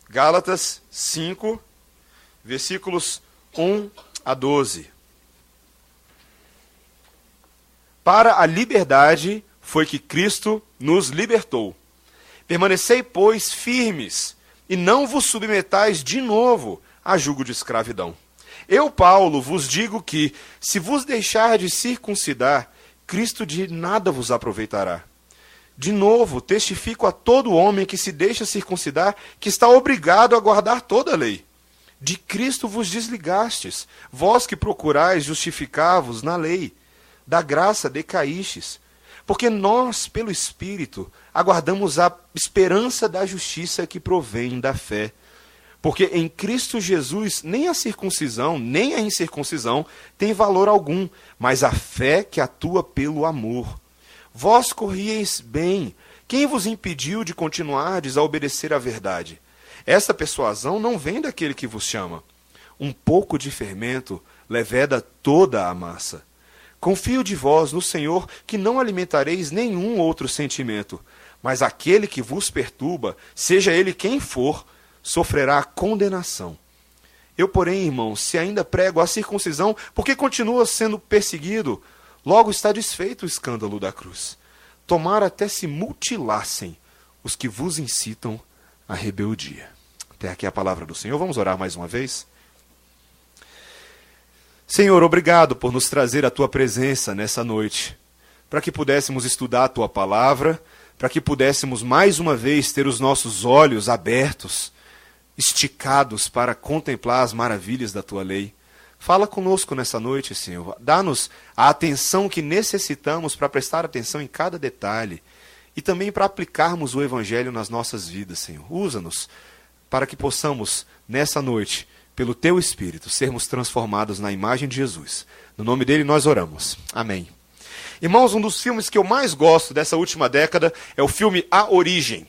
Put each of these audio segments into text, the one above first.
Gálatas 5, versículos 1 a 12. Para a liberdade foi que Cristo nos libertou. Permanecei, pois, firmes, e não vos submetais de novo a jugo de escravidão. Eu, Paulo, vos digo que, se vos deixar de circuncidar, Cristo de nada vos aproveitará. De novo, testifico a todo homem que se deixa circuncidar, que está obrigado a guardar toda a lei. De Cristo vos desligastes, vós que procurais justificar-vos na lei. Da graça decaístes. Porque nós, pelo Espírito, aguardamos a esperança da justiça que provém da fé. Porque em Cristo Jesus nem a circuncisão, nem a incircuncisão tem valor algum, mas a fé que atua pelo amor. Vós corrieis bem. Quem vos impediu de continuardes a obedecer à verdade? Essa persuasão não vem daquele que vos chama. Um pouco de fermento leveda toda a massa. Confio de vós no Senhor que não alimentareis nenhum outro sentimento, mas aquele que vos perturba, seja ele quem for, sofrerá condenação. Eu, porém, irmãos, se ainda prego a circuncisão, porque continua sendo perseguido, logo está desfeito o escândalo da cruz. Tomara até se mutilassem os que vos incitam à rebeldia. Até aqui a palavra do Senhor. Vamos orar mais uma vez? Senhor, obrigado por nos trazer a Tua presença nessa noite, para que pudéssemos estudar a Tua palavra, para que pudéssemos mais uma vez ter os nossos olhos abertos, esticados para contemplar as maravilhas da Tua lei. Fala conosco nessa noite, Senhor. Dá-nos a atenção que necessitamos para prestar atenção em cada detalhe e também para aplicarmos o Evangelho nas nossas vidas, Senhor. Usa-nos para que possamos, nessa noite, pelo Teu Espírito, sermos transformados na imagem de Jesus. No nome dele nós oramos. Amém. Irmãos, um dos filmes que eu mais gosto dessa última década é o filme A Origem.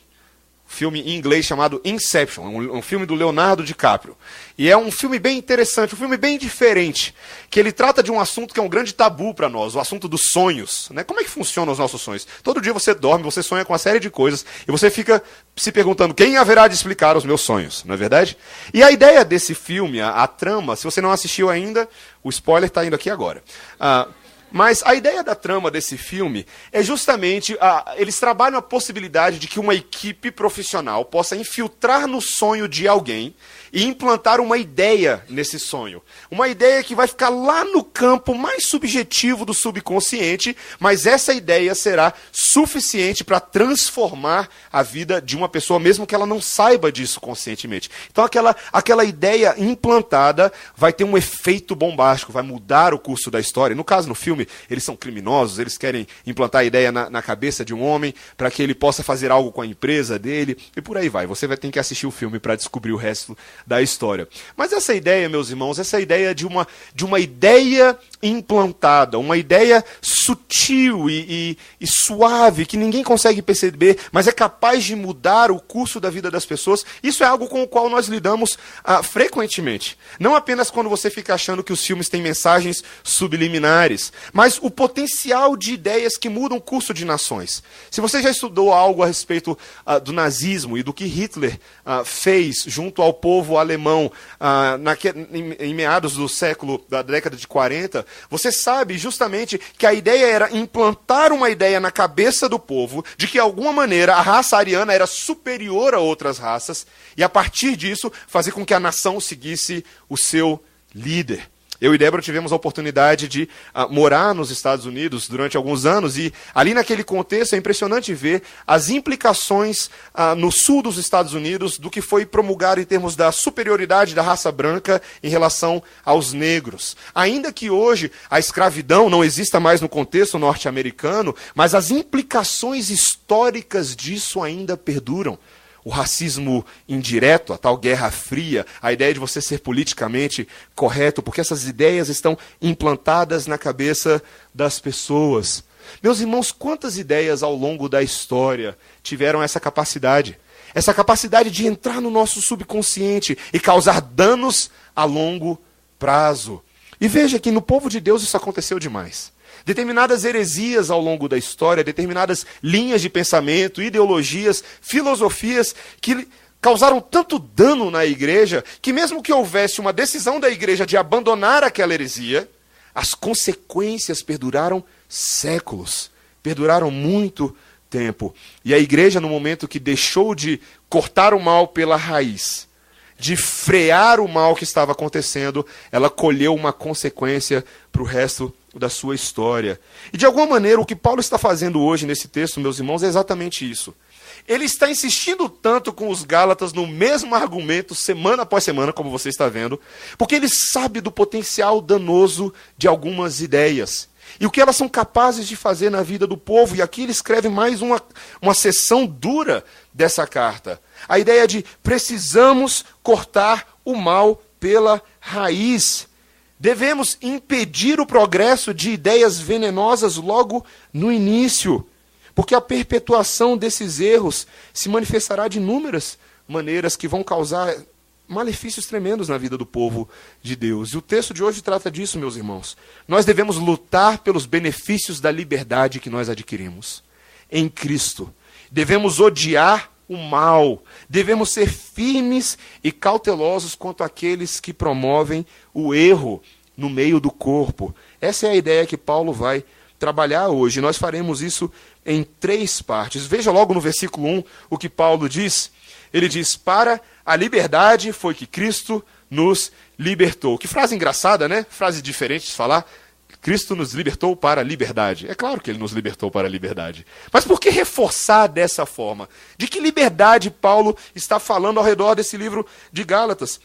Filme em inglês chamado Inception, um filme do Leonardo DiCaprio. E é um filme bem interessante, um filme bem diferente, que ele trata de um assunto que é um grande tabu para nós, o assunto dos sonhos. Né? Como é que funcionam os nossos sonhos? Todo dia você dorme, você sonha com uma série de coisas, e você fica se perguntando, quem haverá de explicar os meus sonhos? Não é verdade? E a ideia desse filme, a trama, se você não assistiu ainda, o spoiler está indo aqui agora. Mas a ideia da trama desse filme é justamente, eles trabalham a possibilidade de que uma equipe profissional possa infiltrar no sonho de alguém e implantar uma ideia nesse sonho. Uma ideia que vai ficar lá no campo mais subjetivo do subconsciente, mas essa ideia será suficiente para transformar a vida de uma pessoa, mesmo que ela não saiba disso conscientemente. Então aquela ideia implantada vai ter um efeito bombástico, vai mudar o curso da história. No caso, no filme, eles são criminosos, eles querem implantar a ideia na cabeça de um homem para que ele possa fazer algo com a empresa dele, e por aí vai. Você vai ter que assistir o filme para descobrir o resto da história. Mas essa ideia, meus irmãos, essa ideia de uma ideia implantada, uma ideia sutil e suave, que ninguém consegue perceber, mas é capaz de mudar o curso da vida das pessoas, isso é algo com o qual nós lidamos frequentemente. Não apenas quando você fica achando que os filmes têm mensagens subliminares, mas o potencial de ideias que mudam o curso de nações. Se você já estudou algo a respeito do nazismo e do que Hitler fez junto ao povo alemão em meados da década de 40, você sabe justamente que a ideia era implantar uma ideia na cabeça do povo de que, de alguma maneira, a raça ariana era superior a outras raças e, a partir disso, fazer com que a nação seguisse o seu líder. Eu e Débora tivemos a oportunidade de morar nos Estados Unidos durante alguns anos e ali naquele contexto é impressionante ver as implicações no sul dos Estados Unidos do que foi promulgado em termos da superioridade da raça branca em relação aos negros. Ainda que hoje a escravidão não exista mais no contexto norte-americano, mas as implicações históricas disso ainda perduram. O racismo indireto, a tal Guerra Fria, a ideia de você ser politicamente correto, porque essas ideias estão implantadas na cabeça das pessoas. Meus irmãos, quantas ideias ao longo da história tiveram essa capacidade? Essa capacidade de entrar no nosso subconsciente e causar danos a longo prazo. E veja que no povo de Deus isso aconteceu demais. Determinadas heresias ao longo da história, determinadas linhas de pensamento, ideologias, filosofias que causaram tanto dano na igreja, que mesmo que houvesse uma decisão da igreja de abandonar aquela heresia, as consequências perduraram séculos, perduraram muito tempo. E a igreja, no momento que deixou de cortar o mal pela raiz, de frear o mal que estava acontecendo, ela colheu uma consequência para o resto da sua história. E de alguma maneira, o que Paulo está fazendo hoje nesse texto, meus irmãos, é exatamente isso. Ele está insistindo tanto com os Gálatas no mesmo argumento, semana após semana, como você está vendo, porque ele sabe do potencial danoso de algumas ideias. E o que elas são capazes de fazer na vida do povo. E aqui ele escreve mais uma seção dura dessa carta. A ideia de precisamos cortar o mal pela raiz. Devemos impedir o progresso de ideias venenosas logo no início. Porque a perpetuação desses erros se manifestará de inúmeras maneiras que vão causar malefícios tremendos na vida do povo de Deus. E o texto de hoje trata disso, meus irmãos. Nós devemos lutar pelos benefícios da liberdade que nós adquirimos em Cristo. Devemos odiar o mal. Devemos ser firmes e cautelosos quanto àqueles que promovem o erro no meio do corpo. Essa é a ideia que Paulo vai trabalhar hoje. Nós faremos isso em 3 partes. Veja logo no versículo 1 o que Paulo diz. Ele diz, para a liberdade foi que Cristo nos libertou. Que frase engraçada, né? Frase diferente de falar. Cristo nos libertou para a liberdade. É claro que ele nos libertou para a liberdade. Mas por que reforçar dessa forma? De que liberdade Paulo está falando ao redor desse livro de Gálatas?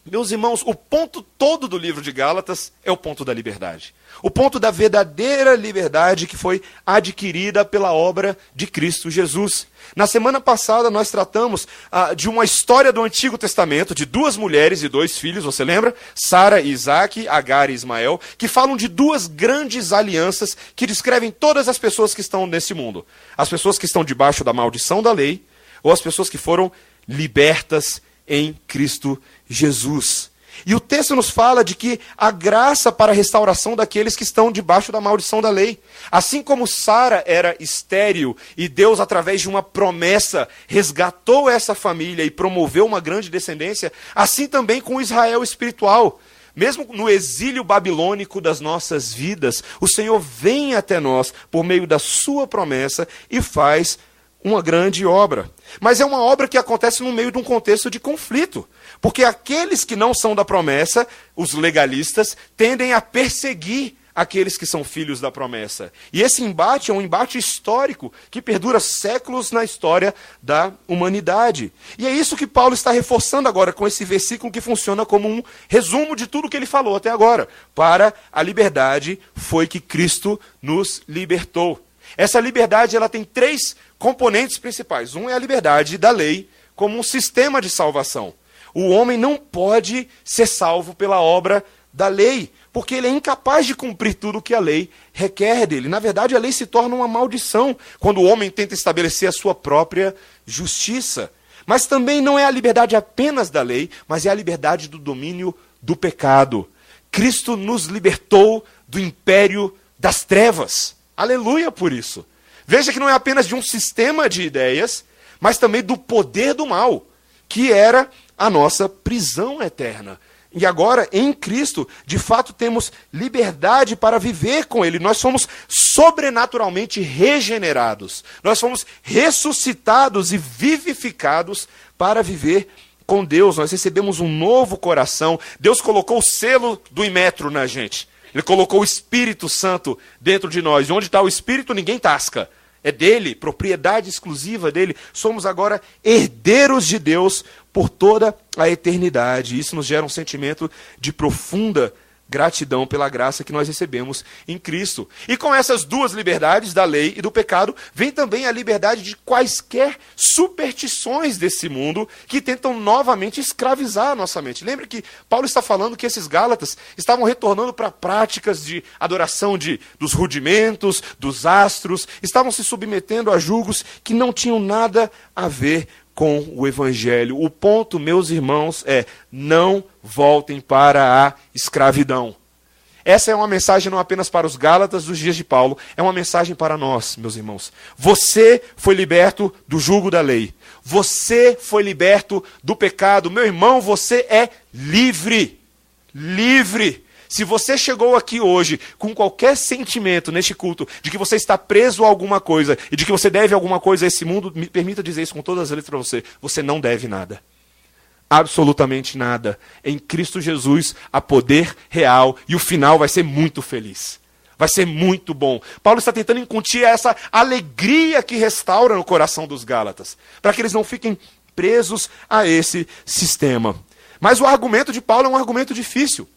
Meus irmãos, o ponto todo do livro de Gálatas é o ponto da liberdade. O ponto da verdadeira liberdade que foi adquirida pela obra de Cristo Jesus. Na semana passada nós tratamos de uma história do Antigo Testamento, de 2 mulheres e 2 filhos, você lembra? Sara e Isaac, Agar e Ismael, que falam de 2 grandes alianças que descrevem todas as pessoas que estão nesse mundo. As pessoas que estão debaixo da maldição da lei, ou as pessoas que foram libertas em Cristo Jesus. E o texto nos fala de que a graça para a restauração daqueles que estão debaixo da maldição da lei. Assim como Sara era estéril e Deus, através de uma promessa, resgatou essa família e promoveu uma grande descendência, assim também com Israel espiritual. Mesmo no exílio babilônico das nossas vidas, o Senhor vem até nós por meio da sua promessa e faz uma grande obra. Mas é uma obra que acontece no meio de um contexto de conflito. Porque aqueles que não são da promessa, os legalistas, tendem a perseguir aqueles que são filhos da promessa. E esse embate é um embate histórico que perdura séculos na história da humanidade. E é isso que Paulo está reforçando agora com esse versículo que funciona como um resumo de tudo que ele falou até agora. Para a liberdade foi que Cristo nos libertou. Essa liberdade ela tem 3 componentes principais. Um é a liberdade da lei como um sistema de salvação. O homem não pode ser salvo pela obra da lei, porque ele é incapaz de cumprir tudo o que a lei requer dele. Na verdade, a lei se torna uma maldição quando o homem tenta estabelecer a sua própria justiça. Mas também não é a liberdade apenas da lei, mas é a liberdade do domínio do pecado. Cristo nos libertou do império das trevas. Aleluia por isso. Veja que não é apenas de um sistema de ideias, mas também do poder do mal, que era a nossa prisão eterna. E agora, em Cristo, de fato temos liberdade para viver com Ele. Nós somos sobrenaturalmente regenerados. Nós fomos ressuscitados e vivificados para viver com Deus. Nós recebemos um novo coração. Deus colocou o selo do Imetro na gente. Ele colocou o Espírito Santo dentro de nós. E onde está o Espírito, ninguém tasca. É dele, propriedade exclusiva dele. Somos agora herdeiros de Deus por toda a eternidade. Isso nos gera um sentimento de profunda gratidão pela graça que nós recebemos em Cristo. E com essas 2 liberdades, da lei e do pecado, vem também a liberdade de quaisquer superstições desse mundo que tentam novamente escravizar a nossa mente. Lembre que Paulo está falando que esses Gálatas estavam retornando para práticas de adoração dos rudimentos, dos astros, estavam se submetendo a julgos que não tinham nada a ver com o Evangelho. O ponto, meus irmãos, é: não voltem para a escravidão. Essa é uma mensagem não apenas para os Gálatas dos dias de Paulo, é uma mensagem para nós, meus irmãos. Você foi liberto do jugo da lei. Você foi liberto do pecado. Meu irmão, você é livre. Livre. Se você chegou aqui hoje com qualquer sentimento neste culto de que você está preso a alguma coisa e de que você deve alguma coisa a esse mundo, me permita dizer isso com todas as letras para você. Você não deve nada. Absolutamente nada. Em Cristo Jesus há poder real e o final vai ser muito feliz. Vai ser muito bom. Paulo está tentando incutir essa alegria que restaura no coração dos Gálatas, para que eles não fiquem presos a esse sistema. Mas o argumento de Paulo é um argumento difícil.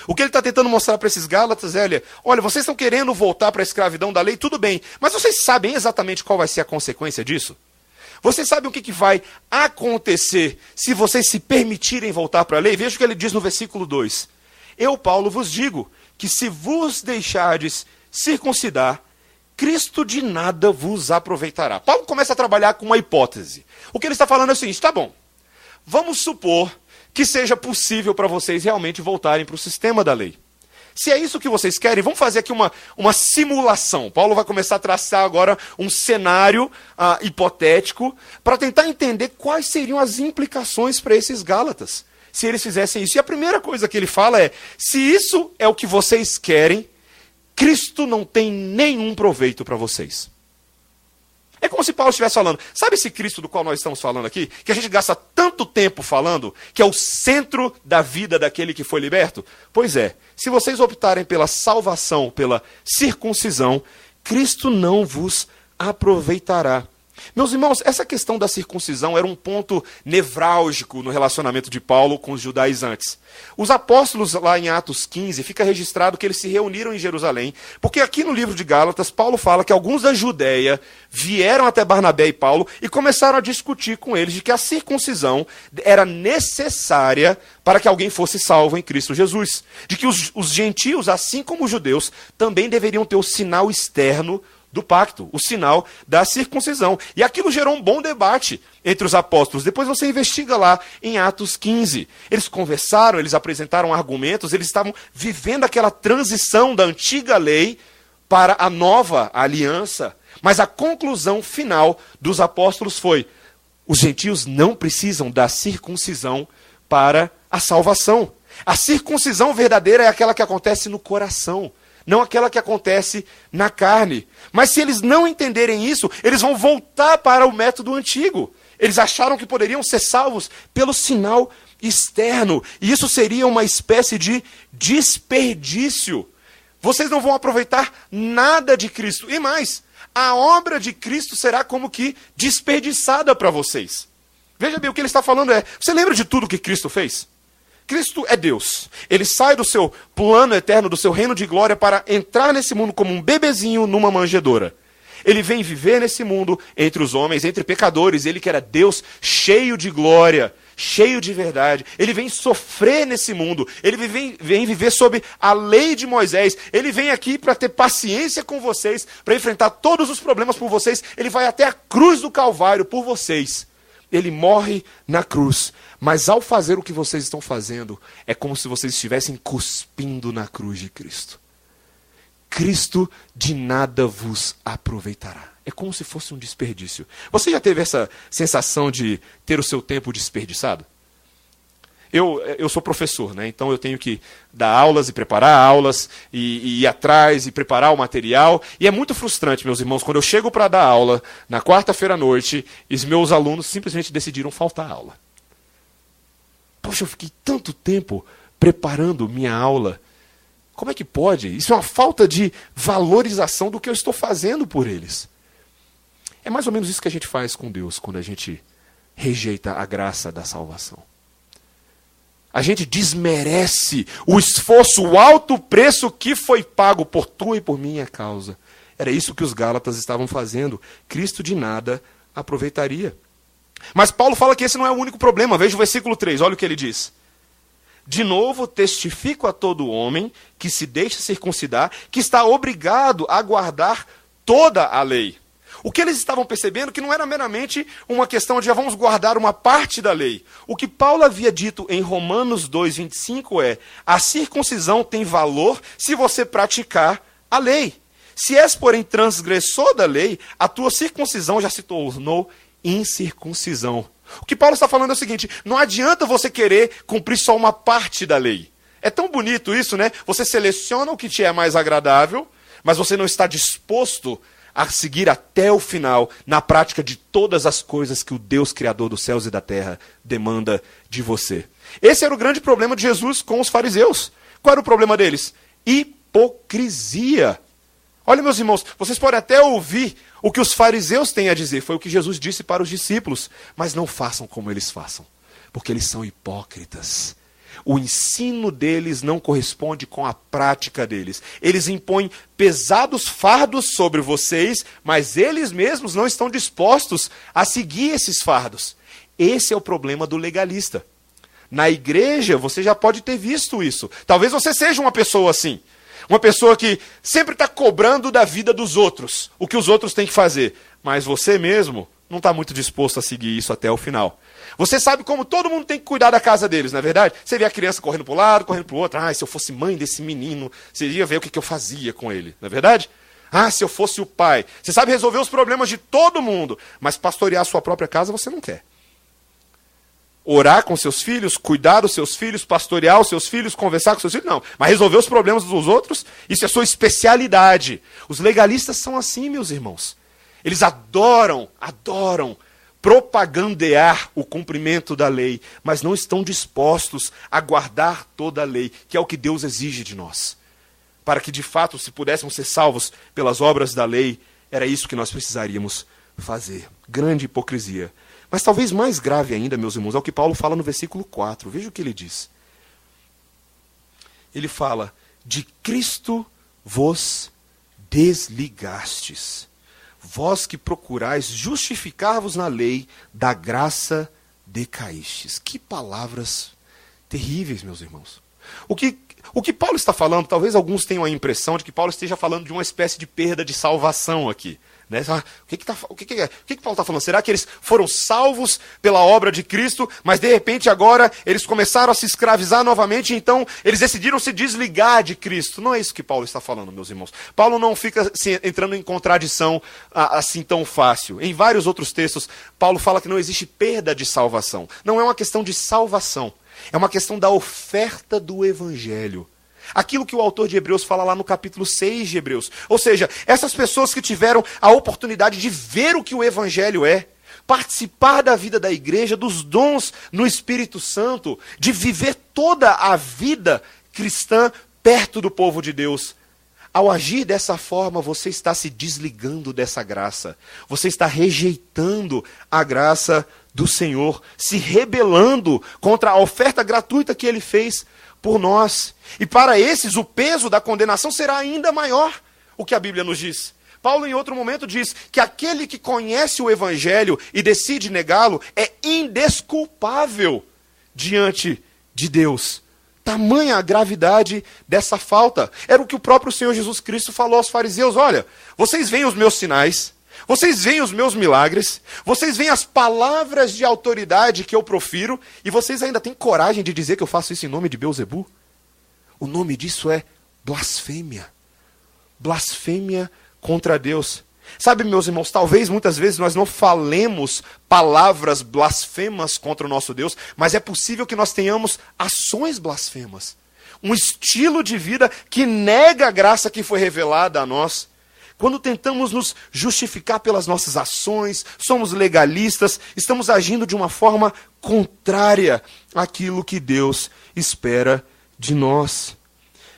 O que ele está tentando mostrar para esses Gálatas é, olha, vocês estão querendo voltar para a escravidão da lei, tudo bem, mas vocês sabem exatamente qual vai ser a consequência disso? Vocês sabem o que vai acontecer se vocês se permitirem voltar para a lei? Veja o que ele diz no versículo 2. Eu, Paulo, vos digo que se vos deixardes circuncidar, Cristo de nada vos aproveitará. Paulo começa a trabalhar com uma hipótese. O que ele está falando é o seguinte, tá bom, vamos supor que seja possível para vocês realmente voltarem para o sistema da lei. Se é isso que vocês querem, vamos fazer aqui uma simulação. Paulo vai começar a traçar agora um cenário hipotético para tentar entender quais seriam as implicações para esses Gálatas, se eles fizessem isso. E a primeira coisa que ele fala é, se isso é o que vocês querem, Cristo não tem nenhum proveito para vocês. É como se Paulo estivesse falando, sabe esse Cristo do qual nós estamos falando aqui? Que a gente gasta tanto tempo falando, que é o centro da vida daquele que foi liberto? Pois é, se vocês optarem pela salvação, pela circuncisão, Cristo não vos aproveitará. Meus irmãos, essa questão da circuncisão era um ponto nevrálgico no relacionamento de Paulo com os judaizantes. Os apóstolos, lá em Atos 15, fica registrado que eles se reuniram em Jerusalém, porque aqui no livro de Gálatas, Paulo fala que alguns da Judéia vieram até Barnabé e Paulo e começaram a discutir com eles de que a circuncisão era necessária para que alguém fosse salvo em Cristo Jesus. De que os gentios, assim como os judeus, também deveriam ter o sinal externo do pacto, o sinal da circuncisão. E aquilo gerou um bom debate entre os apóstolos. Depois você investiga lá em Atos 15. Eles conversaram, eles apresentaram argumentos, eles estavam vivendo aquela transição da antiga lei para a nova aliança. Mas a conclusão final dos apóstolos foi, os gentios não precisam da circuncisão para a salvação. A circuncisão verdadeira é aquela que acontece no coração, não aquela que acontece na carne. Mas se eles não entenderem isso, eles vão voltar para o método antigo. Eles acharam que poderiam ser salvos pelo sinal externo. E isso seria uma espécie de desperdício. Vocês não vão aproveitar nada de Cristo. E mais, a obra de Cristo será como que desperdiçada para vocês. Veja bem, o que ele está falando é, você lembra de tudo que Cristo fez? Cristo é Deus. Ele sai do seu plano eterno, do seu reino de glória, para entrar nesse mundo como um bebezinho numa manjedoura. Ele vem viver nesse mundo entre os homens, entre pecadores. Ele que era Deus cheio de glória, cheio de verdade. Ele vem sofrer nesse mundo. Ele vem viver sob a lei de Moisés. Ele vem aqui para ter paciência com vocês, para enfrentar todos os problemas por vocês. Ele vai até a cruz do Calvário por vocês. Ele morre na cruz. Mas ao fazer o que vocês estão fazendo, é como se vocês estivessem cuspindo na cruz de Cristo. Cristo de nada vos aproveitará. É como se fosse um desperdício. Você já teve essa sensação de ter o seu tempo desperdiçado? Eu sou professor, né? Então eu tenho que dar aulas e preparar aulas, e ir atrás e preparar o material. E é muito frustrante, meus irmãos, quando eu chego para dar aula, na quarta-feira à noite, e os meus alunos simplesmente decidiram faltar aula. Poxa, eu fiquei tanto tempo preparando minha aula. Como é que pode? Isso é uma falta de valorização do que eu estou fazendo por eles. É mais ou menos isso que a gente faz com Deus quando a gente rejeita a graça da salvação. A gente desmerece o esforço, o alto preço que foi pago por tua e por minha causa. Era isso que os Gálatas estavam fazendo. Cristo de nada aproveitaria. Mas Paulo fala que esse não é o único problema. Veja o versículo 3, olha o que ele diz. De novo, testifico a todo homem que se deixa circuncidar, que está obrigado a guardar toda a lei. O que eles estavam percebendo que não era meramente uma questão de vamos guardar uma parte da lei. O que Paulo havia dito em Romanos 2:25 é: a circuncisão tem valor se você praticar a lei. Se és, porém, transgressor da lei, a tua circuncisão já se tornou incircuncisão. O que Paulo está falando é o seguinte: não adianta você querer cumprir só uma parte da lei. É tão bonito isso, né? Você seleciona o que te é mais agradável, mas você não está disposto a seguir até o final na prática de todas as coisas que o Deus Criador dos céus e da terra demanda de você. Esse era o grande problema de Jesus com os fariseus. Qual era o problema deles? Hipocrisia. Olha, meus irmãos, vocês podem até ouvir o que os fariseus têm a dizer. Foi o que Jesus disse para os discípulos. Mas não façam como eles façam, porque eles são hipócritas. O ensino deles não corresponde com a prática deles. Eles impõem pesados fardos sobre vocês, mas eles mesmos não estão dispostos a seguir esses fardos. Esse é o problema do legalista. Na igreja, você já pode ter visto isso. Talvez você seja uma pessoa assim. Uma pessoa que sempre está cobrando da vida dos outros, o que os outros têm que fazer. Mas você mesmo não está muito disposto a seguir isso até o final. Você sabe como todo mundo tem que cuidar da casa deles, não é verdade? Você vê a criança correndo para um lado, correndo para o outro. Se eu fosse mãe desse menino, você ia ver o que eu fazia com ele, não é verdade? Se eu fosse o pai. Você sabe resolver os problemas de todo mundo, mas pastorear a sua própria casa você não quer. Orar com seus filhos, cuidar dos seus filhos, pastorear os seus filhos, conversar com seus filhos, não. Mas resolver os problemas dos outros, isso é sua especialidade. Os legalistas são assim, meus irmãos. Eles adoram propagandear o cumprimento da lei, mas não estão dispostos a guardar toda a lei, que é o que Deus exige de nós. Para que, de fato, se pudéssemos ser salvos pelas obras da lei, era isso que nós precisaríamos fazer. Grande hipocrisia. Mas talvez mais grave ainda, meus irmãos, é o que Paulo fala no versículo 4. Veja o que ele diz. Ele fala: de Cristo vos desligastes. Vós que procurais justificar-vos na lei, da graça decaístes. Que palavras terríveis, meus irmãos. O que Paulo está falando, talvez alguns tenham a impressão de que Paulo esteja falando de uma espécie de perda de salvação aqui. Né? O que Paulo está falando? Será que eles foram salvos pela obra de Cristo, mas de repente agora eles começaram a se escravizar novamente, então eles decidiram se desligar de Cristo? Não é isso que Paulo está falando, meus irmãos. Paulo não fica entrando em contradição assim tão fácil. Em vários outros textos, Paulo fala que não existe perda de salvação. Não é uma questão de salvação, é uma questão da oferta do Evangelho. Aquilo que o autor de Hebreus fala lá no capítulo 6 de Hebreus. Ou seja, essas pessoas que tiveram a oportunidade de ver o que o Evangelho é, participar da vida da igreja, dos dons no Espírito Santo, de viver toda a vida cristã perto do povo de Deus. Ao agir dessa forma, você está se desligando dessa graça. Você está rejeitando a graça do Senhor, se rebelando contra a oferta gratuita que Ele fez por nós. E para esses o peso da condenação será ainda maior, o que a Bíblia nos diz. Paulo em outro momento diz que aquele que conhece o Evangelho e decide negá-lo é indesculpável diante de Deus. Tamanha a gravidade dessa falta. Era o que o próprio Senhor Jesus Cristo falou aos fariseus: olha, vocês veem os meus sinais, vocês veem os meus milagres, vocês veem as palavras de autoridade que eu profiro, e vocês ainda têm coragem de dizer que eu faço isso em nome de Beelzebu? O nome disso é blasfêmia. Blasfêmia contra Deus. Sabe, meus irmãos, talvez muitas vezes nós não falemos palavras blasfemas contra o nosso Deus, mas é possível que nós tenhamos ações blasfemas. Um estilo de vida que nega a graça que foi revelada a nós. Quando tentamos nos justificar pelas nossas ações, somos legalistas, estamos agindo de uma forma contrária àquilo que Deus espera de nós.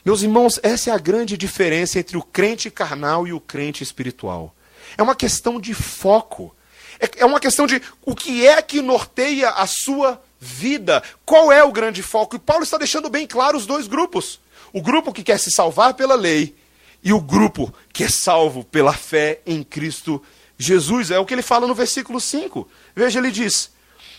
Meus irmãos, essa é a grande diferença entre o crente carnal e o crente espiritual. É uma questão de foco. É uma questão de o que é que norteia a sua vida. Qual é o grande foco? E Paulo está deixando bem claro os dois grupos. O grupo que quer se salvar pela lei e o grupo que é salvo pela fé em Cristo Jesus. É o que ele fala no versículo 5. Veja, ele diz: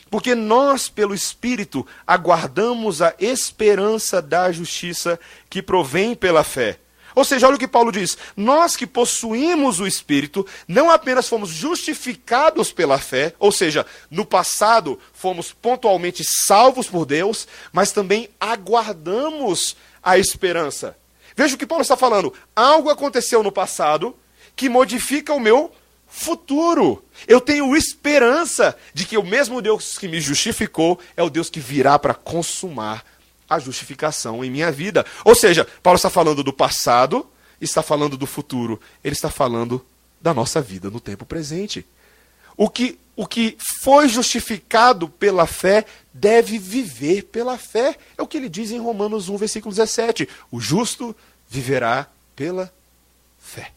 porque nós, pelo Espírito, aguardamos a esperança da justiça que provém pela fé. Ou seja, olha o que Paulo diz. Nós que possuímos o Espírito, não apenas fomos justificados pela fé, ou seja, no passado fomos pontualmente salvos por Deus, mas também aguardamos a esperança. Veja o que Paulo está falando. Algo aconteceu no passado que modifica o meu futuro. Eu tenho esperança de que o mesmo Deus que me justificou é o Deus que virá para consumar a justificação em minha vida. Ou seja, Paulo está falando do passado, está falando do futuro. Ele está falando da nossa vida no tempo presente. O que foi justificado pela fé deve viver pela fé. É o que ele diz em Romanos 1, versículo 17. O justo viverá pela fé.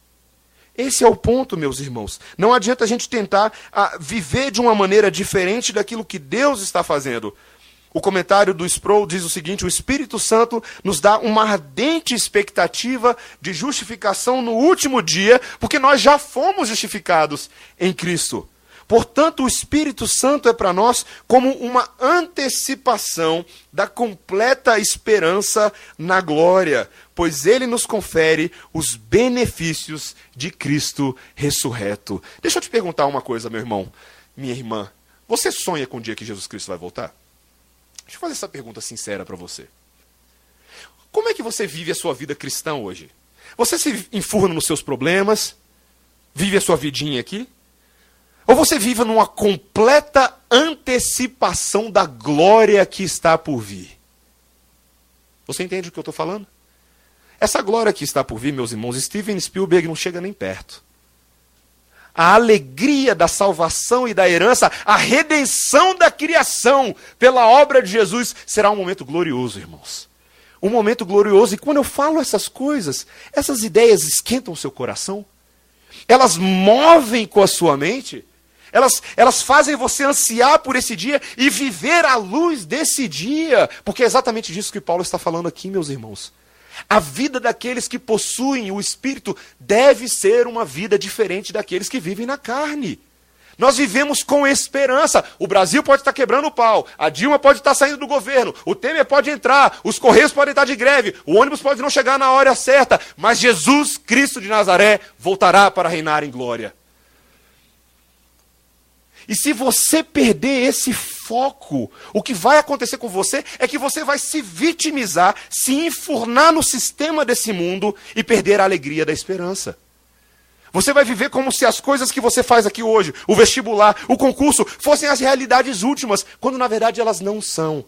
Esse é o ponto, meus irmãos. Não adianta a gente tentar viver de uma maneira diferente daquilo que Deus está fazendo. O comentário do Sproul diz o seguinte: o Espírito Santo nos dá uma ardente expectativa de justificação no último dia, porque nós já fomos justificados em Cristo. Portanto, o Espírito Santo é para nós como uma antecipação da completa esperança na glória, pois ele nos confere os benefícios de Cristo ressurreto. Deixa eu te perguntar uma coisa, meu irmão, minha irmã. Você sonha com o dia que Jesus Cristo vai voltar? Deixa eu fazer essa pergunta sincera para você. Como é que você vive a sua vida cristã hoje? Você se enfurna nos seus problemas? Vive a sua vidinha aqui? Ou você vive numa completa antecipação da glória que está por vir? Você entende o que eu estou falando? Essa glória que está por vir, meus irmãos, Steven Spielberg não chega nem perto. A alegria da salvação e da herança, a redenção da criação pela obra de Jesus será um momento glorioso, irmãos. Um momento glorioso. E quando eu falo essas coisas, essas ideias esquentam o seu coração. Elas movem com a sua mente. Elas fazem você ansiar por esse dia e viver à luz desse dia. Porque é exatamente disso que Paulo está falando aqui, meus irmãos. A vida daqueles que possuem o Espírito deve ser uma vida diferente daqueles que vivem na carne. Nós vivemos com esperança. O Brasil pode estar quebrando o pau, a Dilma pode estar saindo do governo, o Temer pode entrar, os Correios podem estar de greve, o ônibus pode não chegar na hora certa, mas Jesus Cristo de Nazaré voltará para reinar em glória. E se você perder esse foco, o que vai acontecer com você é que você vai se vitimizar, se enfurnar no sistema desse mundo e perder a alegria da esperança. Você vai viver como se as coisas que você faz aqui hoje, o vestibular, o concurso, fossem as realidades últimas, quando na verdade elas não são.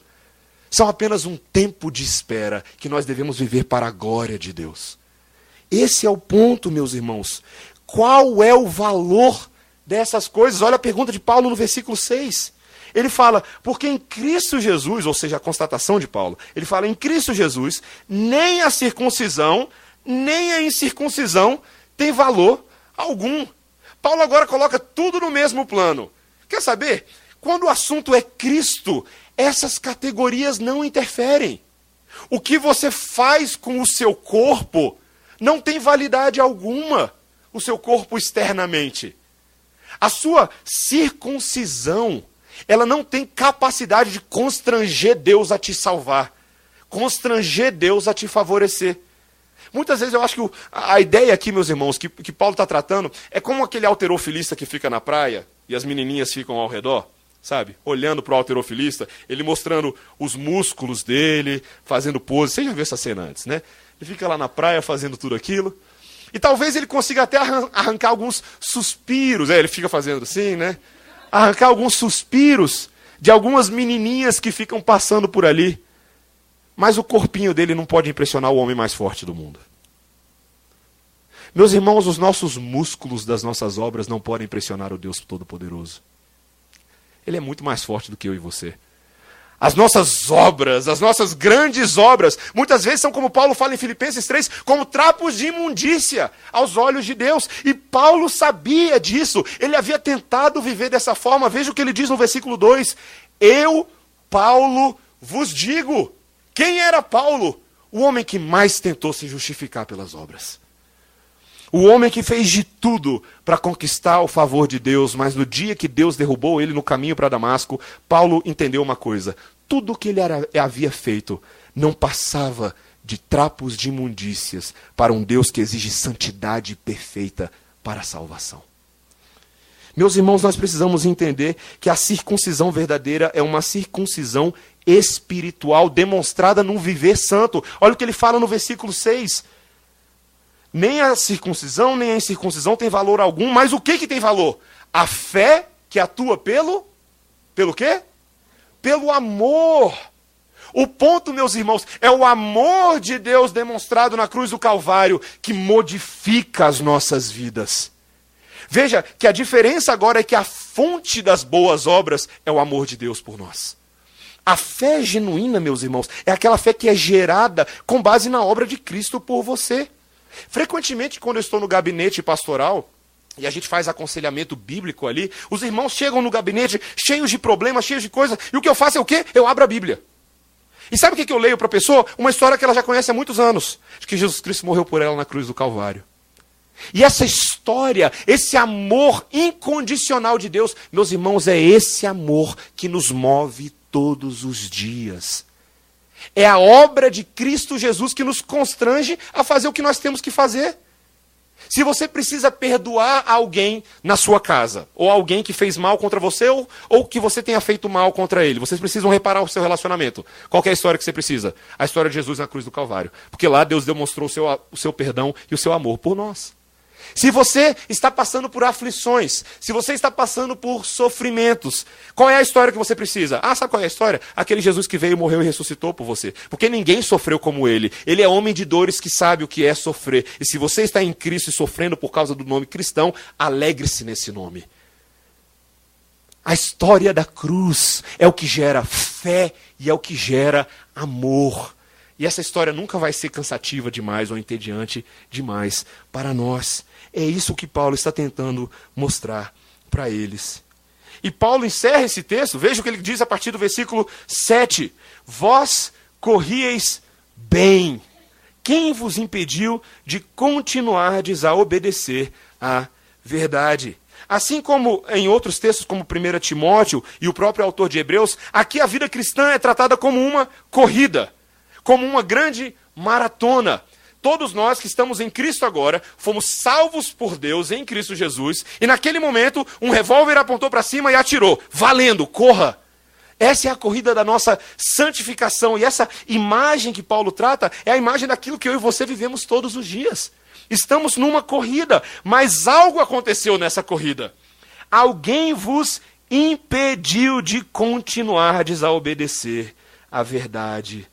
São apenas um tempo de espera que nós devemos viver para a glória de Deus. Esse é o ponto, meus irmãos. Qual é o valor dessas coisas? Olha a pergunta de Paulo no versículo 6. Ele fala, porque em Cristo Jesus, ou seja, a constatação de Paulo, ele fala, em Cristo Jesus, nem a circuncisão, nem a incircuncisão tem valor algum. Paulo agora coloca tudo no mesmo plano. Quer saber? Quando o assunto é Cristo, essas categorias não interferem. O que você faz com o seu corpo não tem validade alguma, o seu corpo externamente. A sua circuncisão, ela não tem capacidade de constranger Deus a te salvar, constranger Deus a te favorecer. Muitas vezes eu acho que a ideia aqui, meus irmãos, que Paulo está tratando, é como aquele halterofilista que fica na praia e as menininhas ficam ao redor, sabe? Olhando para o halterofilista, ele mostrando os músculos dele, fazendo pose. Você já viu essa cena antes, né? Ele fica lá na praia fazendo tudo aquilo. E talvez ele consiga até arrancar alguns suspiros. Ele fica fazendo assim, né? Arrancar alguns suspiros de algumas menininhas que ficam passando por ali. Mas o corpinho dele não pode impressionar o homem mais forte do mundo. Meus irmãos, os nossos músculos das nossas obras não podem impressionar o Deus Todo-Poderoso. Ele é muito mais forte do que eu e você. As nossas obras, as nossas grandes obras, muitas vezes são, como Paulo fala em Filipenses 3, como trapos de imundícia aos olhos de Deus. E Paulo sabia disso. Ele havia tentado viver dessa forma. Veja o que ele diz no versículo 2. Eu, Paulo, vos digo. Quem era Paulo? O homem que mais tentou se justificar pelas obras. O homem que fez de tudo para conquistar o favor de Deus, mas no dia que Deus derrubou ele no caminho para Damasco, Paulo entendeu uma coisa. Tudo o que ele havia feito não passava de trapos de imundícias para um Deus que exige santidade perfeita para a salvação. Meus irmãos, nós precisamos entender que a circuncisão verdadeira é uma circuncisão espiritual demonstrada num viver santo. Olha o que ele fala no versículo 6. Nem a circuncisão, nem a incircuncisão tem valor algum, mas o que tem valor? A fé que atua pelo quê? Pelo amor. O ponto, meus irmãos, é o amor de Deus demonstrado na cruz do Calvário que modifica as nossas vidas. Veja que a diferença agora é que a fonte das boas obras é o amor de Deus por nós. A fé genuína, meus irmãos, é aquela fé que é gerada com base na obra de Cristo por você. Frequentemente, quando eu estou no gabinete pastoral, e a gente faz aconselhamento bíblico ali, os irmãos chegam no gabinete cheios de problemas, cheios de coisas, e o que eu faço é o quê? Eu abro a Bíblia. E sabe o que eu leio para a pessoa? Uma história que ela já conhece há muitos anos, de que Jesus Cristo morreu por ela na cruz do Calvário. E essa história, esse amor incondicional de Deus, meus irmãos, é esse amor que nos move todos os dias. É a obra de Cristo Jesus que nos constrange a fazer o que nós temos que fazer. Se você precisa perdoar alguém na sua casa, ou alguém que fez mal contra você, ou que você tenha feito mal contra ele, vocês precisam reparar o seu relacionamento. Qual que é a história que você precisa? A história de Jesus na cruz do Calvário. Porque lá Deus demonstrou o seu perdão e o seu amor por nós. Se você está passando por aflições, se você está passando por sofrimentos, qual é a história que você precisa? Ah, sabe qual é a história? Aquele Jesus que veio, morreu e ressuscitou por você. Porque ninguém sofreu como ele. Ele é homem de dores que sabe o que é sofrer. E se você está em Cristo e sofrendo por causa do nome cristão, alegre-se nesse nome. A história da cruz é o que gera fé e é o que gera amor. E essa história nunca vai ser cansativa demais ou entediante demais para nós. É isso que Paulo está tentando mostrar para eles. E Paulo encerra esse texto, veja o que ele diz a partir do versículo 7. Vós corrieis bem. Quem vos impediu de continuardes a obedecer à verdade? Assim como em outros textos, como 1 Timóteo e o próprio autor de Hebreus, aqui a vida cristã é tratada como uma corrida, como uma grande maratona. Todos nós que estamos em Cristo agora, fomos salvos por Deus em Cristo Jesus, e naquele momento um revólver apontou para cima e atirou. Valendo, corra! Essa é a corrida da nossa santificação, e essa imagem que Paulo trata é a imagem daquilo que eu e você vivemos todos os dias. Estamos numa corrida, mas algo aconteceu nessa corrida. Alguém vos impediu de continuardes a obedecer à verdade.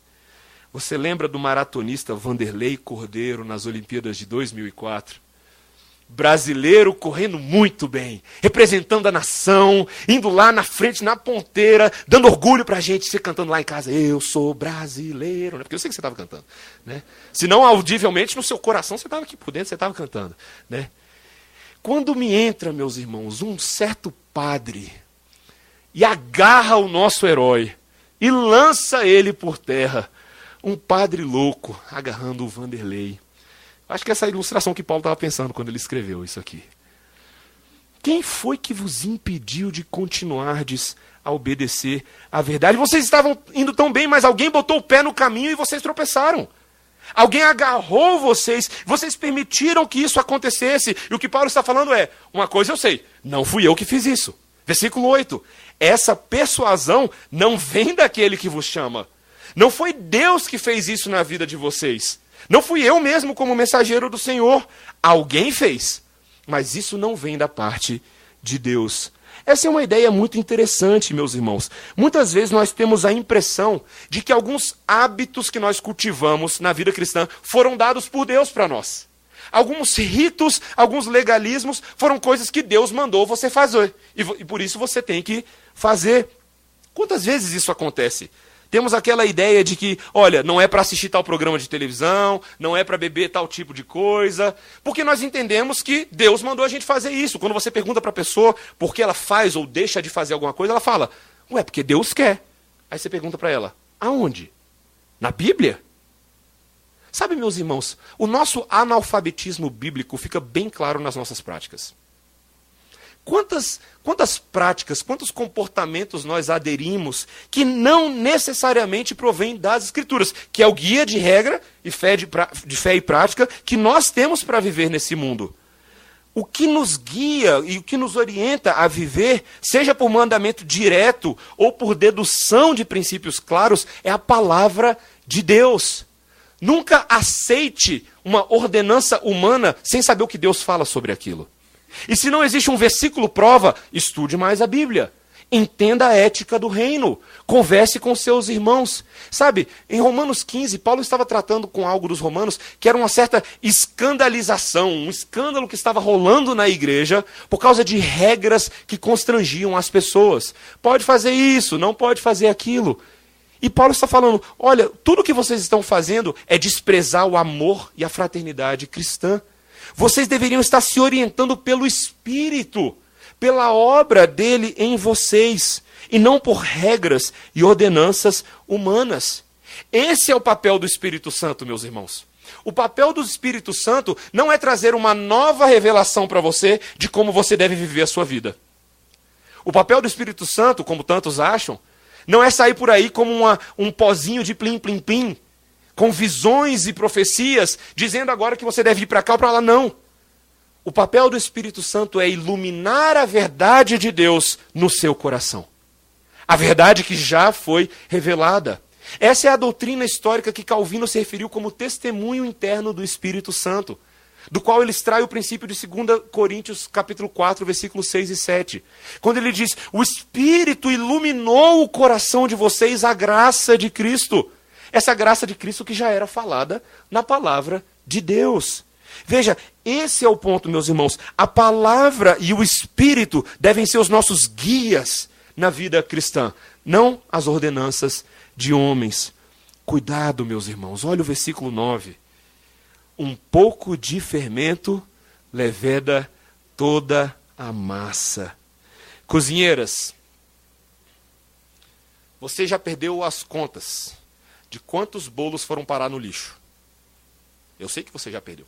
Você lembra do maratonista Vanderlei Cordeiro nas Olimpíadas de 2004? Brasileiro correndo muito bem, representando a nação, indo lá na frente, na ponteira, dando orgulho pra gente, você cantando lá em casa, eu sou brasileiro, né? Porque eu sei que você estava cantando, né? Se não audivelmente, no seu coração você estava aqui por dentro, você estava cantando, né? Quando me entra, meus irmãos, um certo padre e agarra o nosso herói e lança ele por terra, um padre louco agarrando o Vanderlei. Acho que essa é a ilustração que Paulo estava pensando quando ele escreveu isso aqui. Quem foi que vos impediu de continuardes a obedecer à verdade? Vocês estavam indo tão bem, mas alguém botou o pé no caminho e vocês tropeçaram. Alguém agarrou vocês, vocês permitiram que isso acontecesse. E o que Paulo está falando é, uma coisa eu sei, não fui eu que fiz isso. Versículo 8. Essa persuasão não vem daquele que vos chama. Não foi Deus que fez isso na vida de vocês. Não fui eu mesmo como mensageiro do Senhor. Alguém fez. Mas isso não vem da parte de Deus. Essa é uma ideia muito interessante, meus irmãos. Muitas vezes nós temos a impressão de que alguns hábitos que nós cultivamos na vida cristã foram dados por Deus para nós. Alguns ritos, alguns legalismos foram coisas que Deus mandou você fazer. E por isso você tem que fazer. Quantas vezes isso acontece? Temos aquela ideia de que, olha, não é para assistir tal programa de televisão, não é para beber tal tipo de coisa, porque nós entendemos que Deus mandou a gente fazer isso. Quando você pergunta para a pessoa por que ela faz ou deixa de fazer alguma coisa, ela fala, ué, porque Deus quer. Aí você pergunta para ela, aonde? Na Bíblia? Sabe, meus irmãos, o nosso analfabetismo bíblico fica bem claro nas nossas práticas. Quantas práticas, quantos comportamentos nós aderimos que não necessariamente provêm das Escrituras, que é o guia de regra e de fé e prática que nós temos para viver nesse mundo. O que nos guia e o que nos orienta a viver, seja por mandamento direto ou por dedução de princípios claros, é a palavra de Deus. Nunca aceite uma ordenança humana sem saber o que Deus fala sobre aquilo. E se não existe um versículo prova, estude mais a Bíblia. Entenda a ética do reino. Converse com seus irmãos. Sabe, em Romanos 15, Paulo estava tratando com algo dos romanos que era uma certa escandalização, um escândalo que estava rolando na igreja por causa de regras que constrangiam as pessoas. Pode fazer isso, não pode fazer aquilo. E Paulo está falando, olha, tudo que vocês estão fazendo é desprezar o amor e a fraternidade cristã. Vocês deveriam estar se orientando pelo Espírito, pela obra dele em vocês, e não por regras e ordenanças humanas. Esse é o papel do Espírito Santo, meus irmãos. O papel do Espírito Santo não é trazer uma nova revelação para você de como você deve viver a sua vida. O papel do Espírito Santo, como tantos acham, não é sair por aí como um pozinho de plim-plim-plim, com visões e profecias, dizendo agora que você deve ir para cá ou para lá. Não. O papel do Espírito Santo é iluminar a verdade de Deus no seu coração. A verdade que já foi revelada. Essa é a doutrina histórica que Calvino se referiu como testemunho interno do Espírito Santo, do qual ele extrai o princípio de 2 Coríntios capítulo 4, versículos 6 e 7. Quando ele diz, o Espírito iluminou o coração de vocês à graça de Cristo. Essa graça de Cristo que já era falada na palavra de Deus. Veja, esse é o ponto, meus irmãos. A palavra e o Espírito devem ser os nossos guias na vida cristã, não as ordenanças de homens. Cuidado, meus irmãos. Olha o versículo 9. Um pouco de fermento leveda toda a massa. Cozinheiras, você já perdeu as contas de quantos bolos foram parar no lixo? Eu sei que você já perdeu.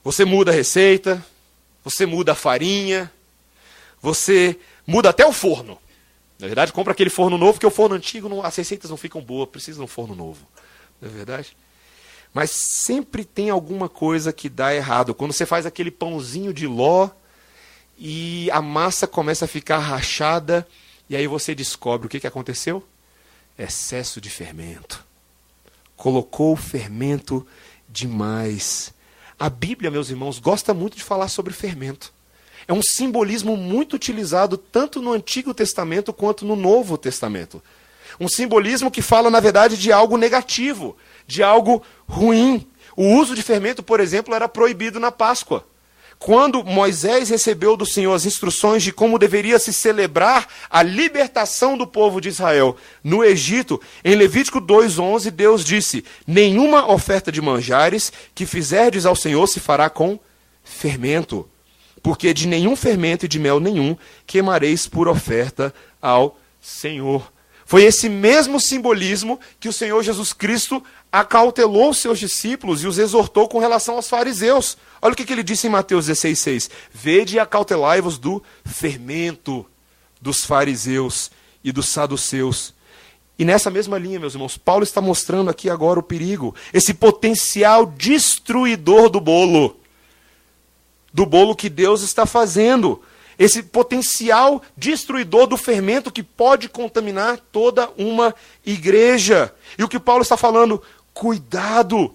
Você muda a receita, você muda a farinha, você muda até o forno. Na verdade, compra aquele forno novo, porque o forno antigo, as receitas não ficam boas, precisa de um forno novo. Não é verdade? Mas sempre tem alguma coisa que dá errado. Quando você faz aquele pãozinho de ló e a massa começa a ficar rachada, e aí você descobre o que aconteceu? Excesso de fermento. Colocou fermento demais. A Bíblia, meus irmãos, gosta muito de falar sobre fermento. É um simbolismo muito utilizado tanto no Antigo Testamento quanto no Novo Testamento. Um simbolismo que fala, na verdade, de algo negativo, de algo ruim. O uso de fermento, por exemplo, era proibido na Páscoa. Quando Moisés recebeu do Senhor as instruções de como deveria se celebrar a libertação do povo de Israel no Egito, em Levítico 2:11, Deus disse, nenhuma oferta de manjares que fizerdes ao Senhor se fará com fermento, porque de nenhum fermento e de mel nenhum queimareis por oferta ao Senhor. Foi esse mesmo simbolismo que o Senhor Jesus Cristo acautelou os seus discípulos e os exortou com relação aos fariseus. Olha o que ele disse em Mateus 16:6. Vede e acautelai-vos do fermento dos fariseus e dos saduceus. E nessa mesma linha, meus irmãos, Paulo está mostrando aqui agora o perigo, esse potencial destruidor do bolo que Deus está fazendo. Esse potencial destruidor do fermento que pode contaminar toda uma igreja. E o que Paulo está falando? Cuidado!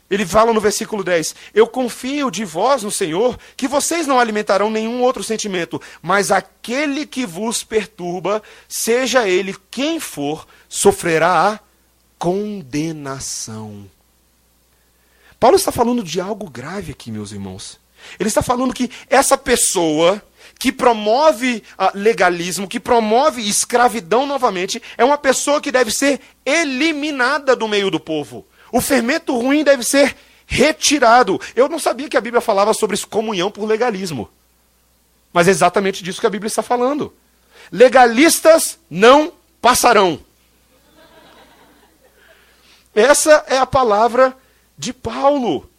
Ele fala no versículo 10, eu confio de vós no Senhor, que vocês não alimentarão nenhum outro sentimento, mas aquele que vos perturba, seja ele quem for, sofrerá a condenação. Paulo está falando de algo grave aqui, meus irmãos. Ele está falando que essa pessoa que promove legalismo, que promove escravidão novamente, é uma pessoa que deve ser eliminada do meio do povo. O fermento ruim deve ser retirado. Eu não sabia que a Bíblia falava sobre excomunhão por legalismo. Mas é exatamente disso que a Bíblia está falando. Legalistas não passarão. Essa é a palavra de Paulo.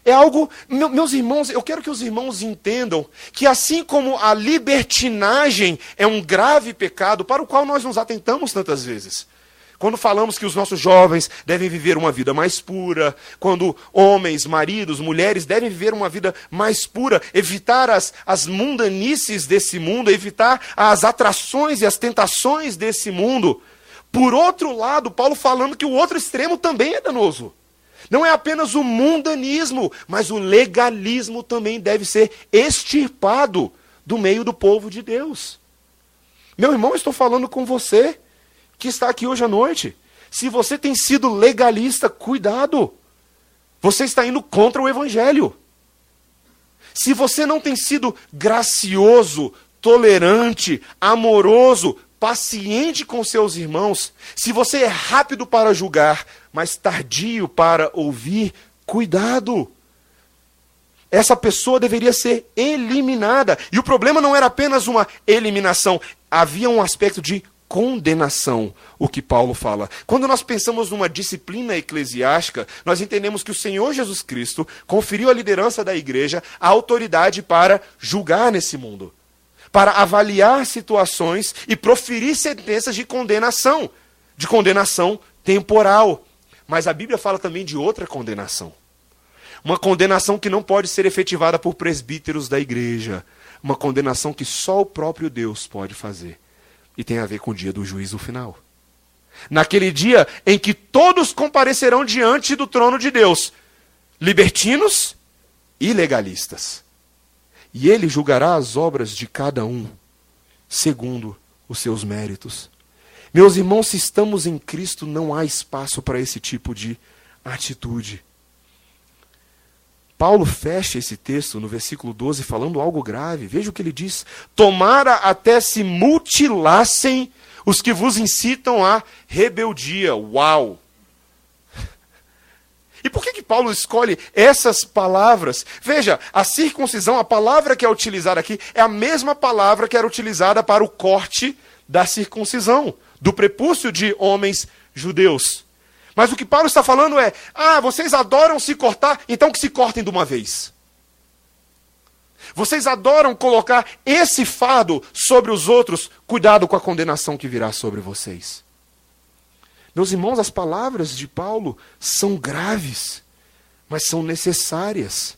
É algo, meus irmãos, eu quero que os irmãos entendam que assim como a libertinagem é um grave pecado para o qual nós nos atentamos tantas vezes. Quando falamos que os nossos jovens devem viver uma vida mais pura, quando homens, maridos, mulheres devem viver uma vida mais pura, evitar as mundanices desse mundo, evitar as atrações e as tentações desse mundo. Por outro lado, Paulo falando que o outro extremo também é danoso. Não é apenas o mundanismo, mas o legalismo também deve ser extirpado do meio do povo de Deus. Meu irmão, eu estou falando com você que está aqui hoje à noite. Se você tem sido legalista, cuidado. Você está indo contra o evangelho. Se você não tem sido gracioso, tolerante, amoroso, paciente com seus irmãos, se você é rápido para julgar, mas tardio para ouvir, cuidado. Essa pessoa deveria ser eliminada. E o problema não era apenas uma eliminação, havia um aspecto de condenação, o que Paulo fala. Quando nós pensamos numa disciplina eclesiástica, nós entendemos que o Senhor Jesus Cristo conferiu à liderança da igreja a autoridade para julgar nesse mundo, para avaliar situações e proferir sentenças de condenação temporal. Mas a Bíblia fala também de outra condenação. Uma condenação que não pode ser efetivada por presbíteros da igreja. Uma condenação que só o próprio Deus pode fazer. E tem a ver com o dia do juízo final. Naquele dia em que todos comparecerão diante do trono de Deus, libertinos e legalistas. E ele julgará as obras de cada um, segundo os seus méritos. Meus irmãos, se estamos em Cristo, não há espaço para esse tipo de atitude. Paulo fecha esse texto no versículo 12 falando algo grave. Veja o que ele diz. Tomara até se mutilassem os que vos incitam à rebeldia. Uau! E por que Paulo escolhe essas palavras? Veja, a circuncisão, a palavra que é utilizada aqui, é a mesma palavra que era utilizada para o corte da circuncisão, do prepúcio de homens judeus. Mas o que Paulo está falando é, vocês adoram se cortar, então que se cortem de uma vez. Vocês adoram colocar esse fardo sobre os outros, cuidado com a condenação que virá sobre vocês. Meus irmãos, as palavras de Paulo são graves, mas são necessárias.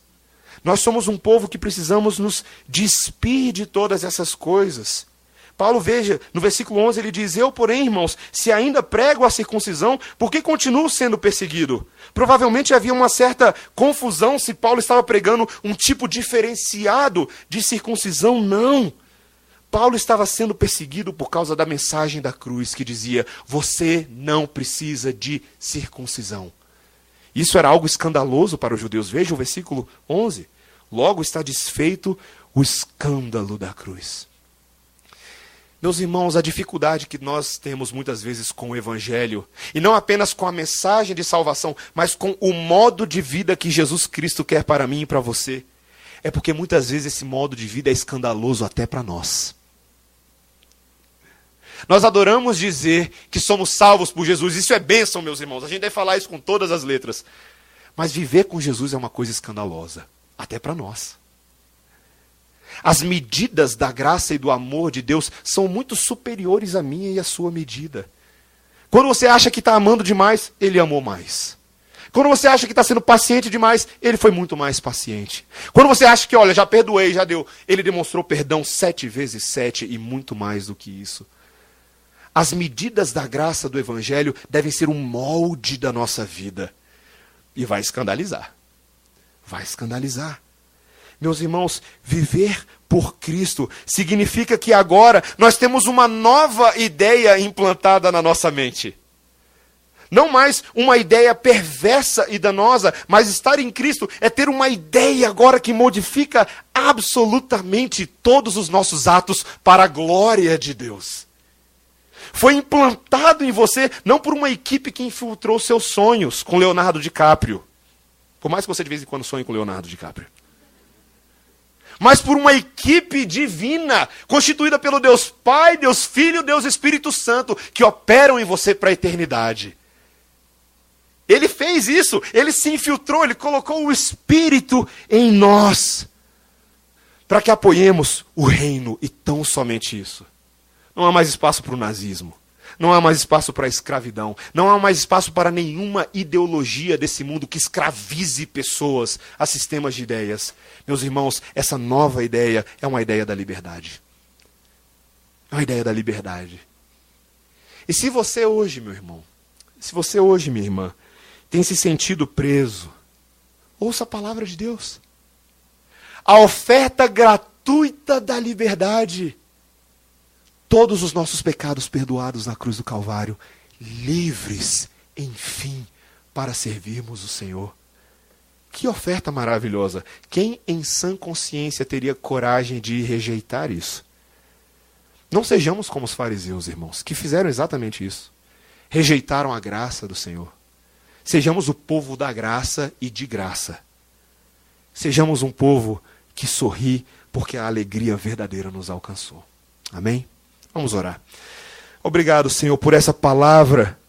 Nós somos um povo que precisamos nos despir de todas essas coisas. Paulo, veja, no versículo 11 ele diz, eu, porém, irmãos, se ainda prego a circuncisão, por que continuo sendo perseguido? Provavelmente havia uma certa confusão se Paulo estava pregando um tipo diferenciado de circuncisão. Não. Paulo estava sendo perseguido por causa da mensagem da cruz que dizia, você não precisa de circuncisão. Isso era algo escandaloso para os judeus. Veja o versículo 11. Logo está desfeito o escândalo da cruz. Meus irmãos, a dificuldade que nós temos muitas vezes com o Evangelho, e não apenas com a mensagem de salvação, mas com o modo de vida que Jesus Cristo quer para mim e para você, é porque muitas vezes esse modo de vida é escandaloso até para nós. Nós adoramos dizer que somos salvos por Jesus, isso é bênção, meus irmãos, a gente deve falar isso com todas as letras. Mas viver com Jesus é uma coisa escandalosa, até para nós. As medidas da graça e do amor de Deus são muito superiores à minha e à sua medida. Quando você acha que está amando demais, Ele amou mais. Quando você acha que está sendo paciente demais, Ele foi muito mais paciente. Quando você acha que, olha, já perdoei, já deu, Ele demonstrou perdão 7 vezes 7 e muito mais do que isso. As medidas da graça do Evangelho devem ser um molde da nossa vida. E vai escandalizar. Vai escandalizar. Meus irmãos, viver por Cristo significa que agora nós temos uma nova ideia implantada na nossa mente. Não mais uma ideia perversa e danosa, mas estar em Cristo é ter uma ideia agora que modifica absolutamente todos os nossos atos para a glória de Deus. Foi implantado em você não por uma equipe que infiltrou seus sonhos com Leonardo DiCaprio. Por mais que você de vez em quando sonhe com Leonardo DiCaprio. Mas por uma equipe divina, constituída pelo Deus Pai, Deus Filho, Deus Espírito Santo, que operam em você para a eternidade. Ele fez isso, ele se infiltrou, ele colocou o Espírito em nós, para que apoiemos o reino, e tão somente isso. Não há mais espaço para o nazismo, não há mais espaço para a escravidão, não há mais espaço para nenhuma ideologia desse mundo que escravize pessoas a sistemas de ideias. Meus irmãos, essa nova ideia é uma ideia da liberdade. É uma ideia da liberdade. E se você hoje, meu irmão, se você hoje, minha irmã, tem se sentido preso, ouça a palavra de Deus. A oferta gratuita da liberdade. Todos os nossos pecados perdoados na cruz do Calvário, livres, enfim, para servirmos o Senhor. Que oferta maravilhosa! Quem em sã consciência teria coragem de rejeitar isso? Não sejamos como os fariseus, irmãos, que fizeram exatamente isso. Rejeitaram a graça do Senhor. Sejamos o povo da graça e de graça. Sejamos um povo que sorri porque a alegria verdadeira nos alcançou. Amém? Vamos orar. Obrigado, Senhor, por essa palavra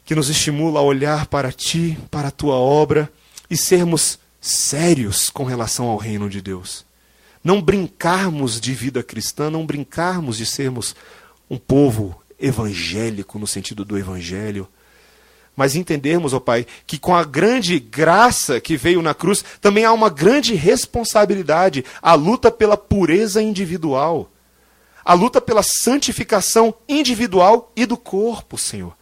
que nos estimula a olhar para Ti, para a Tua obra e sermos sérios com relação ao reino de Deus. Não brincarmos de vida cristã, não brincarmos de sermos um povo evangélico no sentido do evangelho, mas entendermos, ó Pai, que com a grande graça que veio na cruz, também há uma grande responsabilidade, a luta pela pureza individual, a luta pela santificação individual e do corpo, Senhor.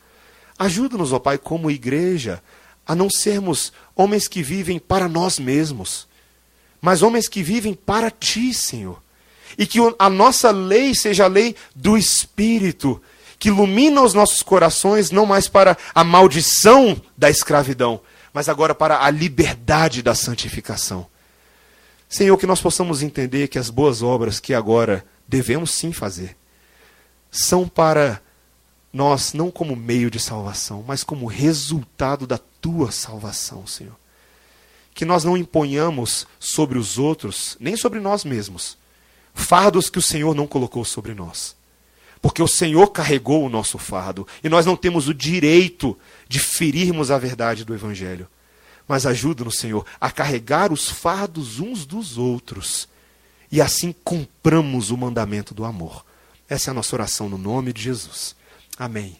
Ajuda-nos, ó Pai, como igreja, a não sermos homens que vivem para nós mesmos, mas homens que vivem para Ti, Senhor. E que a nossa lei seja a lei do Espírito, que ilumina os nossos corações, não mais para a maldição da escravidão, mas agora para a liberdade da santificação. Senhor, que nós possamos entender que as boas obras que agora devemos sim fazer, são para nós não como meio de salvação, mas como resultado da Tua salvação, Senhor. Que nós não imponhamos sobre os outros, nem sobre nós mesmos, fardos que o Senhor não colocou sobre nós. Porque o Senhor carregou o nosso fardo, e nós não temos o direito de ferirmos a verdade do Evangelho. Mas ajuda-nos, Senhor, a carregar os fardos uns dos outros, e assim cumpramos o mandamento do amor. Essa é a nossa oração no nome de Jesus. Amém.